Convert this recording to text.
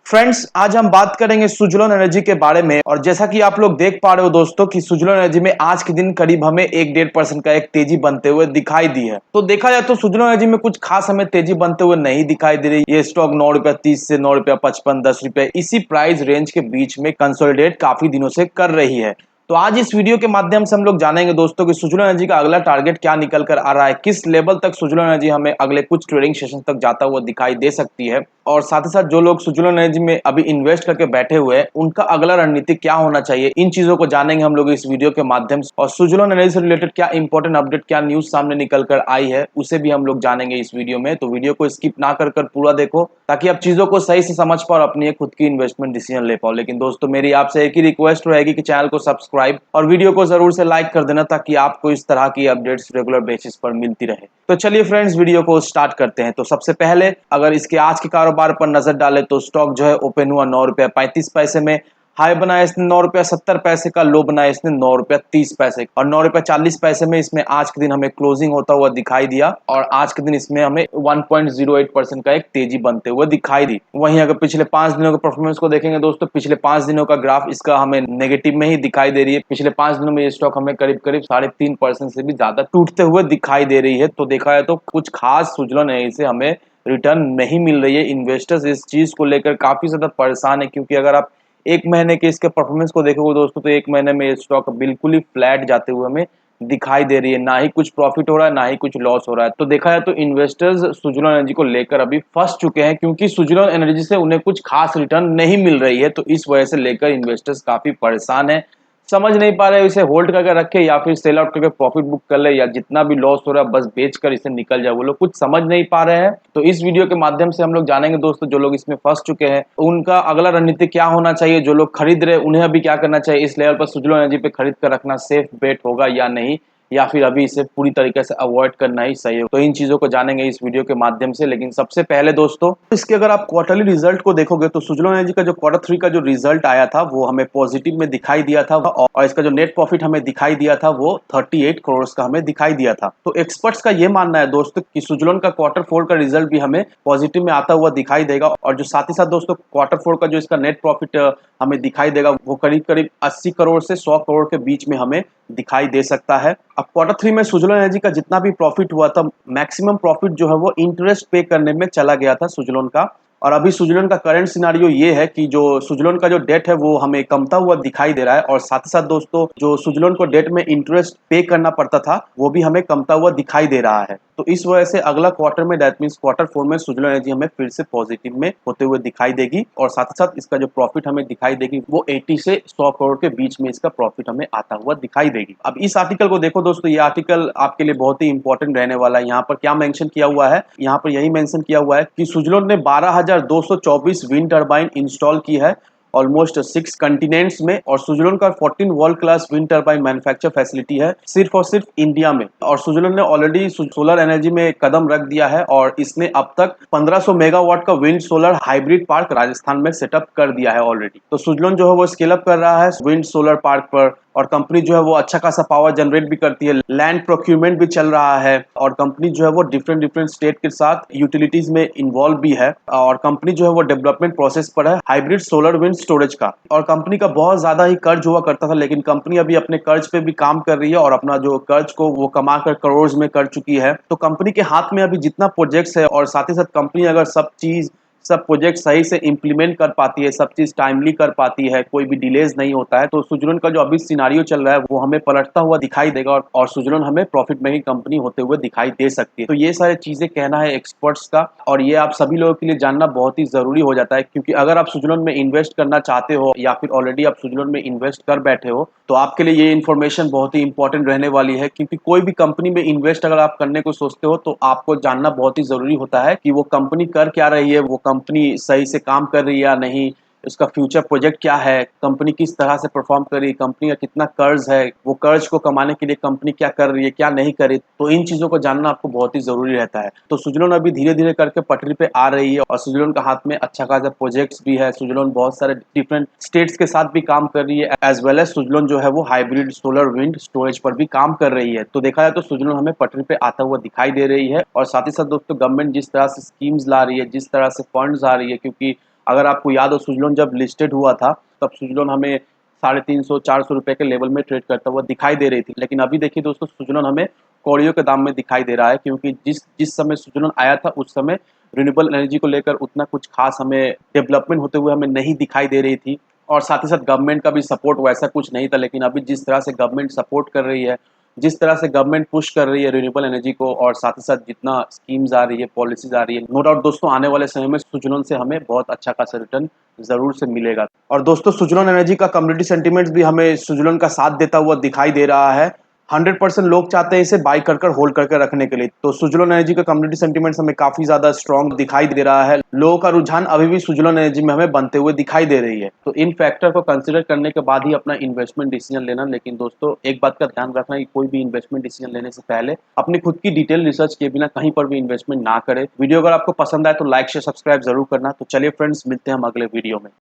Friends, आज हम बात करेंगे सुजलोन एनर्जी के बारे में। और जैसा कि आप लोग देख पा रहे हो दोस्तों कि सुजलोन एनर्जी में आज के दिन करीब हमें 1-1.5% का एक तेजी बनते हुए दिखाई दी है। तो देखा जाए तो सुजलोन एनर्जी में कुछ खास हमें तेजी बनते हुए नहीं दिखाई दे रही। ये स्टॉक ₹9.30 से ₹9.55, ₹10 इसी प्राइस रेंज के बीच में कंसोलिडेट काफी दिनों से कर रही है। तो आज इस वीडियो के माध्यम से हम लोग जानेंगे दोस्तों कि सुजलोन एनर्जी का अगला टारगेट क्या निकल कर आ रहा है, किस लेवल तक सुजलोन एनर्जी हमें अगले कुछ ट्रेडिंग सेशन तक जाता हुआ दिखाई दे सकती है, और साथ ही साथ जो लोग सुजलोन एनर्जी में अभी इन्वेस्ट करके बैठे हुए हैं उनका अगला रणनीति क्या होना चाहिए। इन चीजों को जानेंगे हम लोग इस वीडियो के माध्यम से। और सुजलोन एनर्जी से रिलेटेड क्या इंपॉर्टेंट अपडेट, क्या न्यूज सामने निकल कर आई है, उसे भी हम लोग जानेंगे इस वीडियो में। तो वीडियो को स्किप ना कर पूरा देखो ताकि आप चीजों को सही से समझ पाओ और अपनी खुद की इन्वेस्टमेंट डिसीजन ले पाओ। लेकिन दोस्तों, मेरी आपसे एक ही रिक्वेस्ट रहेगी कि चैनल को सब्सक्राइब और वीडियो को जरूर से लाइक कर देना ताकि आपको इस तरह की अपडेट्स रेगुलर बेसिस पर मिलती रहे। तो चलिए फ्रेंड्स, वीडियो को स्टार्ट करते हैं। तो सबसे पहले अगर इसके आज के कारोबार पर नजर डालें तो स्टॉक जो है ओपन हुआ ₹9.35 में, हाई बनाया इसने ₹9.70 का, लो बनाया इसने ₹9.30 और ₹9.40 में इसमें आज के दिन हमें क्लोजिंग होता हुआ दिखाई दिया। और आज के दिन इसमें हमें 1.08% का एक तेजी बनते हुए दिखाई दी। वहीं अगर पिछले 5 दिनों के परफॉर्मेंस को देखेंगे दोस्तों, पिछले 5 दिनों का ग्राफ इसका हमें नेगेटिव में ही दिखाई दे रही है। पिछले 5 दिनों में ये स्टॉक हमें करीब करीब 3.5% से भी ज्यादा टूटते हुए दिखाई दे रही है। तो देखा जाए तो कुछ खास सुजलन है, इसे हमें रिटर्न नहीं मिल रही है। इन्वेस्टर्स इस चीज को लेकर काफी ज्यादा परेशान है, क्योंकि अगर आप एक महीने के इसके परफॉर्मेंस को देखोगे दोस्तों तो एक महीने में ये स्टॉक बिल्कुल ही फ्लैट जाते हुए हमें दिखाई दे रही है। ना ही कुछ प्रॉफिट हो रहा है, ना ही कुछ लॉस हो रहा है। तो देखा जाए तो इन्वेस्टर्स सुजलोन एनर्जी को लेकर अभी फंस चुके हैं, क्योंकि सुजलोन एनर्जी से उन्हें कुछ खास रिटर्न नहीं मिल रही है। तो इस वजह से लेकर इन्वेस्टर्स काफी परेशान है, समझ नहीं पा रहे इसे होल्ड करके रखे या फिर सेल आउट करके प्रॉफिट बुक कर ले, या जितना भी लॉस हो रहा है बस बेचकर इसे निकल जाए। वो लोग कुछ समझ नहीं पा रहे हैं। तो इस वीडियो के माध्यम से हम लोग जानेंगे दोस्तों, जो लोग इसमें फंस चुके हैं उनका अगला रणनीति क्या होना चाहिए, जो लोग खरीद रहे उन्हें अभी क्या करना चाहिए, इस लेवल पर सुजलोन एनर्जी पे खरीद कर रखना सेफ बेट होगा या नहीं, या फिर अभी इसे पूरी तरीके से अवॉइड करना ही सही हो। तो इन चीजों को जानेंगे इस वीडियो के माध्यम से। लेकिन सबसे पहले दोस्तों, इसके अगर आप क्वार्टरली रिजल्ट को देखोगे तो सुजलोन एनर्जी का जो Q3 का जो रिजल्ट आया था वो हमें पॉजिटिव में दिखाई दिया था, और इसका जो नेट प्रॉफिट हमें दिखाई दिया था वो 38 करोड़ का हमें दिखाई दिया था। तो एक्सपर्ट्स का ये मानना है दोस्तों कि सुजलोन का Q4 का रिजल्ट भी हमें पॉजिटिव में आता हुआ दिखाई देगा, और जो साथ ही साथ दोस्तों Q4 का जो इसका नेट प्रॉफिट हमें दिखाई देगा वो करीब करीब 80 करोड़ से 100 करोड़ के बीच में हमें दिखाई दे सकता है। अब Q3 में सुजलोन एनर्जी का जितना भी प्रॉफिट हुआ था, मैक्सिमम प्रॉफिट जो है वो इंटरेस्ट पे करने में चला गया था सुजलोन का। और अभी सुजलोन का करंट सिनारियो ये है कि जो सुजलोन का जो डेट है वो हमें कमता हुआ दिखाई दे रहा है, और साथ ही साथ दोस्तों जो सुजलोन को डेट में इंटरेस्ट पे करना पड़ता था वो भी हमें कमता हुआ दिखाई दे रहा है। तो इस वजह से अगला क्वार्टर में, दैट मींस Q4 में सुजलोन एनर्जी हमें फिर से पॉजिटिव में होते हुए दिखाई देगी, और साथ ही साथ इसका जो प्रॉफिट हमें दिखाई देगी वो 80 से 100 करोड़ के बीच में इसका प्रॉफिट हमें आता हुआ दिखाई देगी। अब इस आर्टिकल को देखो दोस्तों, ये आर्टिकल आपके लिए बहुत ही इंपॉर्टेंट रहने वाला है। यहाँ पर क्या मेंशन किया हुआ है, यहाँ पर यही मेंशन किया हुआ है कि सुजलोन ने 12,224 विंड टर्बाइन इंस्टॉल की है ऑलमोस्ट 6 कंटिनेंट्स में, और सुजलोन का 14 world class wind turbine manufacture facility है सिर्फ और सिर्फ इंडिया में। और सुजलोन ने ऑलरेडी सोलर एनर्जी में कदम रख दिया है, और इसने अब तक 1500 मेगावाट का wind solar hybrid park Rajasthan में सेटअप कर दिया है ऑलरेडी। तो सुजलोन जो है वो स्केल अप कर रहा है विंड सोलर पार्क पर, और कंपनी जो है वो अच्छा खासा पावर जनरेट भी करती है, लैंड प्रोक्यूरमेंट भी चल रहा है, और कंपनी जो है वो डिफरेंट डिफरेंट स्टेट के साथ यूटिलिटीज में इन्वॉल्व भी है, और कंपनी जो है वो डेवलपमेंट प्रोसेस पर है हाइब्रिड सोलर विंड स्टोरेज का। और कंपनी का बहुत ज्यादा ही कर्ज हुआ करता था, लेकिन कंपनी अभी अपने कर्ज पे भी काम कर रही है, और अपना जो कर्ज को वो कमा कर करोड़ में कर चुकी है। तो कंपनी के हाथ में अभी जितना प्रोजेक्ट्स है, और साथ ही साथ कंपनी अगर सब प्रोजेक्ट सही से इंप्लीमेंट कर पाती है, सब चीज टाइमली कर पाती है, कोई भी डिलेज नहीं होता है, तो सुजलोन का जो अभी सिनारियो चल रहा है वो हमें पलटता हुआ दिखाई देगा, और सुजलोन हमें प्रॉफिट मेकिंग कंपनी होते हुए दिखाई दे सकती है। तो ये सारी चीजें कहना है एक्सपर्ट्स का, और ये आप सभी लोगों के लिए जानना बहुत ही जरूरी हो जाता है, क्योंकि अगर आप सुजलोन में इन्वेस्ट करना चाहते हो या फिर ऑलरेडी आप सुजलोन में इन्वेस्ट कर बैठे हो, तो आपके लिए ये इन्फॉर्मेशन बहुत ही इंपॉर्टेंट रहने वाली है। क्योंकि कोई भी कंपनी में इन्वेस्ट अगर आप करने को सोचते हो तो आपको जानना बहुत ही जरूरी होता है कि वो कंपनी कर क्या रही है, वो कंपनी सही से काम कर रही है या नहीं, उसका फ्यूचर प्रोजेक्ट क्या है, कंपनी किस तरह से परफॉर्म कर रही है, कंपनी का कितना कर्ज है, वो कर्ज को कमाने के लिए कंपनी क्या कर रही है, क्या नहीं कर रही। तो इन चीजों को जानना आपको बहुत ही जरूरी रहता है। तो सुजलोन अभी धीरे धीरे करके पटरी पे आ रही है, और सुजलोन का हाथ में अच्छा खासा प्रोजेक्ट्स भी है। सुजलोन बहुत सारे डिफरेंट स्टेट्स के साथ भी काम कर रही है, एज वेल एज सुजलोन जो है वो हाइब्रिड सोलर विंड स्टोरेज पर भी काम कर रही है। तो देखा जाए तो सुजलोन हमें पटरी पे आता हुआ दिखाई दे रही है, और साथ ही साथ दोस्तों गवर्नमेंट जिस तरह से स्कीम्स ला रही है, जिस तरह से फंड्स आ रही है, क्योंकि अगर आपको याद हो, सुजलोन जब लिस्टेड हुआ था तब सुजलोन हमें 350-400 रुपए के लेवल में ट्रेड करता हुआ दिखाई दे रही थी। लेकिन अभी देखिए दोस्तों, सुजलोन हमें कौड़ियों के दाम में दिखाई दे रहा है, क्योंकि जिस जिस समय सुजलोन आया था उस समय रिन्यूएबल एनर्जी को लेकर उतना कुछ खास हमें डेवलपमेंट होते हुए हमें नहीं दिखाई दे रही थी, और साथ ही साथ गवर्नमेंट का भी सपोर्ट वैसा कुछ नहीं था। लेकिन अभी जिस तरह से गवर्नमेंट सपोर्ट कर रही है, जिस तरह से गवर्नमेंट पुश कर रही है रिन्यूएबल एनर्जी को, और साथ ही साथ जितना स्कीम्स आ रही है, पॉलिसीज आ रही है, नो डाउट दोस्तों आने वाले समय में सुजलोन से हमें बहुत अच्छा खासा रिटर्न जरूर से मिलेगा। और दोस्तों सुजलोन एनर्जी का कम्युनिटी सेंटीमेंट्स भी हमें सुजलोन का साथ देता हुआ दिखाई दे रहा है। 100% लोग चाहते हैं इसे बाय कर कर होल्ड करके रखने के लिए। तो सुजलोन एनर्जी का कम्युनिटी सेंटीमेंट्स हमें काफी ज्यादा स्ट्रॉन्ग दिखाई दे रहा है। लोगों का रुझान अभी भी सुजलोन एनर्जी में हमें बनते हुए दिखाई दे रही है। तो इन फैक्टर को कंसिडर करने के बाद ही अपना इन्वेस्टमेंट डिसीजन लेना। लेकिन दोस्तों एक बात का ध्यान रखना कि कोई भी इन्वेस्टमेंट डिसीजन लेने से पहले अपनी खुद की डिटेल रिसर्च किए बिना कहीं पर भी इन्वेस्टमेंट ना करें। वीडियो अगर आपको पसंद आए तो लाइक शेयर सब्सक्राइब जरूर करना। तो चलिए फ्रेंड्स, मिलते हैं हम अगले वीडियो में।